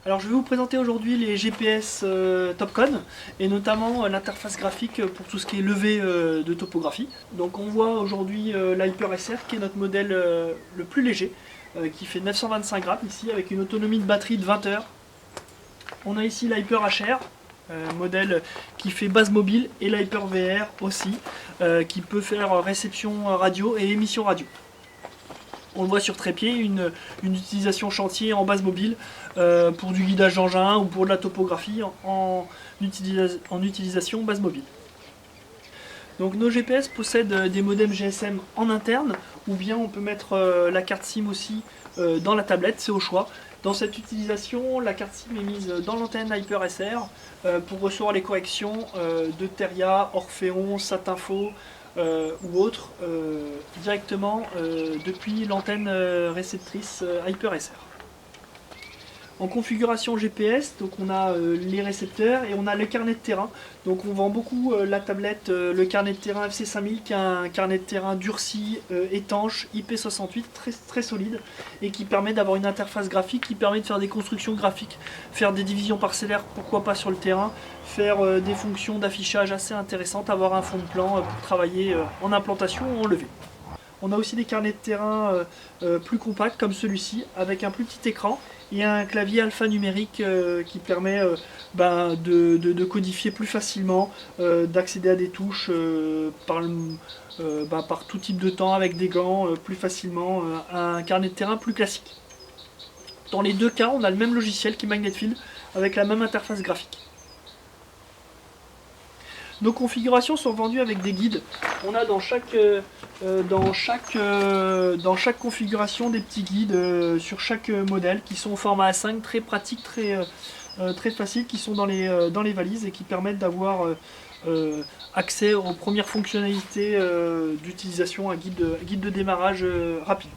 Alors je vais vous présenter aujourd'hui les GPS Topcon et notamment l'interface graphique pour tout ce qui est levée de topographie. Donc on voit aujourd'hui l'HyperSR qui est notre modèle le plus léger qui fait 925 grammes ici avec une autonomie de batterie de 20 heures. On a ici l'HyperHR, modèle qui fait base mobile, et l'HyperVR aussi qui peut faire réception radio et émission radio. On le voit sur trépied, une utilisation chantier en base mobile pour du guidage d'engin ou pour de la topographie en utilisation base mobile. Donc nos GPS possèdent des modems GSM en interne ou bien on peut mettre la carte SIM aussi dans la tablette, c'est au choix. Dans cette utilisation, la carte SIM est mise dans l'antenne HyperSR pour recevoir les corrections de Teria, Orphéon, Satinfo ou autres directement depuis l'antenne réceptrice HyperSR. En configuration GPS, donc on a les récepteurs et on a le carnet de terrain. Donc on vend beaucoup la tablette, le carnet de terrain FC5000 qui est un carnet de terrain durci, étanche, IP68, très solide et qui permet d'avoir une interface graphique, qui permet de faire des constructions graphiques, faire des divisions parcellaires, pourquoi pas sur le terrain, faire des fonctions d'affichage assez intéressantes, avoir un fond de plan pour travailler en implantation ou en levée. On a aussi des carnets de terrain plus compacts comme celui-ci avec un plus petit écran et un clavier alphanumérique qui permet de codifier plus facilement, d'accéder à des touches par tout type de temps avec des gants plus facilement, un carnet de terrain plus classique. Dans les deux cas, on a le même logiciel qui est Magnetfield avec la même interface graphique. Nos configurations sont vendues avec des guides. On a dans chaque configuration des petits guides sur chaque modèle qui sont au format A5, très pratiques, très faciles, qui sont dans les valises et qui permettent d'avoir accès aux premières fonctionnalités d'utilisation, un guide de démarrage rapide.